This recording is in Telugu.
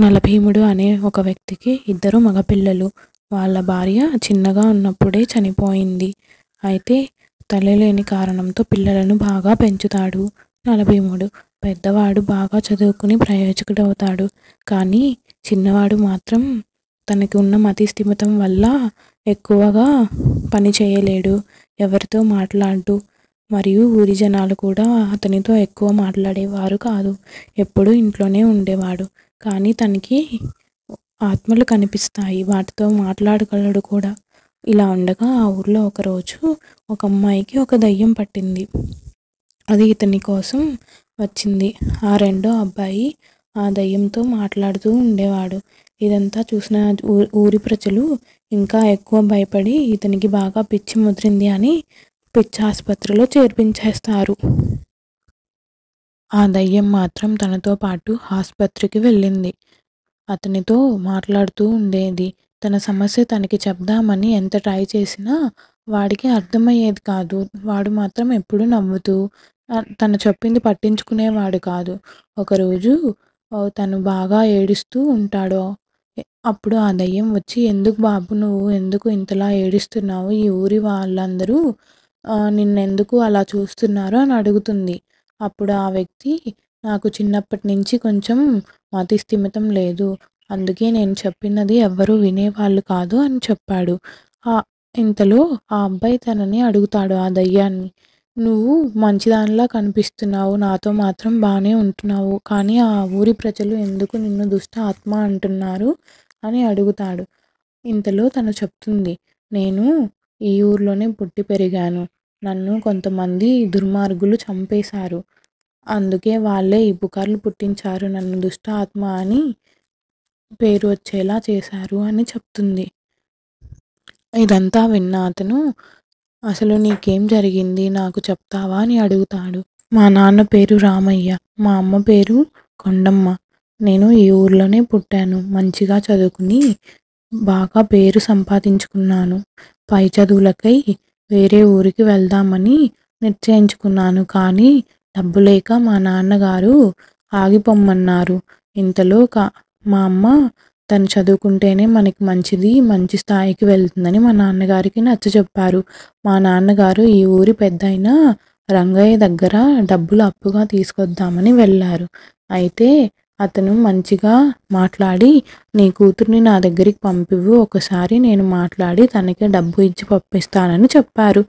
నలభీముడు అనే ఒక వ్యక్తికి ఇద్దరు మగపిల్లలు. వాళ్ళ భార్య చిన్నగా ఉన్నప్పుడే చనిపోయింది. అయితే తల్లి లేని కారణంతో పిల్లలను బాగా పెంచుతాడు నలభీముడు. పెద్దవాడు బాగా చదువుకుని ప్రయోజకుడవుతాడు. కానీ చిన్నవాడు మాత్రం తనకి ఉన్న మతి స్థిమితం వల్ల ఎక్కువగా పని చేయలేడు. ఎవరితో మాట్లాడు. మరియు ఊరి జనాలు కూడా అతనితో ఎక్కువ మాట్లాడేవారు కాదు. ఎప్పుడూ ఇంట్లోనే ఉండేవాడు. కానీ తనకి ఆత్మలు కనిపిస్తాయి. వాటితో మాట్లాడగలడు కూడా. ఇలా ఉండగా ఆ ఊర్లో ఒకరోజు ఒక అమ్మాయికి ఒక దయ్యం పట్టింది. అది ఇతని కోసం వచ్చింది. ఆ రెండో అబ్బాయి ఆ దయ్యంతో మాట్లాడుతూ ఉండేవాడు. ఇదంతా చూసిన ఊరి ప్రజలు ఇంకా ఎక్కువ భయపడి ఇతనికి బాగా పిచ్చి ముదిరింది అని పిచ్చి ఆసుపత్రిలో చేర్పించేస్తారు. ఆ దయ్యం మాత్రం తనతో పాటు ఆసుపత్రికి వెళ్ళింది. అతనితో మాట్లాడుతూ ఉండేది. తన సమస్య తనకి చెప్దామని ఎంత ట్రై చేసినా వాడికి అర్థమయ్యేది కాదు. వాడు మాత్రం ఎప్పుడూ నవ్వుతూ తను చెప్పింది పట్టించుకునేవాడు కాదు. ఒకరోజు తను బాగా ఏడుస్తూ ఉంటాడు. అప్పుడు ఆ దయ్యం వచ్చి, "ఎందుకు బాబు నువ్వు ఎందుకు ఇంతలా ఏడుస్తున్నావు? ఈ ఊరి వాళ్ళందరూ నిన్నెందుకు అలా చూస్తున్నారు?" అని అడుగుతుంది. అప్పుడు ఆ వ్యక్తి, "నాకు చిన్నప్పటి నుంచి కొంచెం మతి స్థిమితం లేదు. అందుకే నేను చెప్పినది ఎవ్వరూ వినేవాళ్ళు కాదు" అని చెప్పాడు. ఇంతలో ఆ అబ్బాయి తనని అడుగుతాడు ఆ దయ్యాన్ని, "నువ్వు మంచిదానిలా కనిపిస్తున్నావు. నాతో మాత్రం బాగానే ఉంటున్నావు. కానీ ఆ ఊరి ప్రజలు ఎందుకు నిన్ను దుష్ట ఆత్మ అంటున్నారు?" అని అడుగుతాడు. ఇంతలో తను చెప్తుంది, "నేను ఈ ఊర్లోనే పుట్టి పెరిగాను. నన్ను కొంతమంది దుర్మార్గులు చంపేశారు. అందుకే వాళ్ళే ఈ పుకార్లు పుట్టించారు. నన్ను దుష్ట ఆత్మ అని పేరు వచ్చేలా చేశారు" అని చెప్తుంది. ఇదంతా విన్న అతను, "అసలు నీకేం జరిగింది? నాకు చెప్తావా?" అని అడుగుతాడు. "మా నాన్న పేరు రామయ్య. మా అమ్మ పేరు కొండమ్మ. నేను ఈ ఊర్లోనే పుట్టాను. మంచిగా చదువుకుని బాగా పేరు సంపాదించుకున్నాను. పై చదువులకై వేరే ఊరికి వెళ్దామని నిశ్చయించుకున్నాను. కానీ డబ్బు లేక మా నాన్నగారు ఆగిపోమ్మన్నారు. ఇంతలో మా అమ్మ తను చదువుకుంటేనే మనకి మంచిది, మంచి స్థాయికి వెళ్తుందని మా నాన్నగారికి నచ్చచెప్పారు. మా నాన్నగారు ఈ ఊరి పెద్దయిన రంగయ్య దగ్గర డబ్బులు అప్పుగా తీసుకొద్దామని వెళ్ళారు. అయితే అతను మంచిగా మాట్లాడి, నీ కూతుర్ని నా దగ్గరికి పంపివ్వు. ఒకసారి నేను మాట్లాడి తనకి డబ్బు ఇచ్చి పంపిస్తానని చెప్పారు.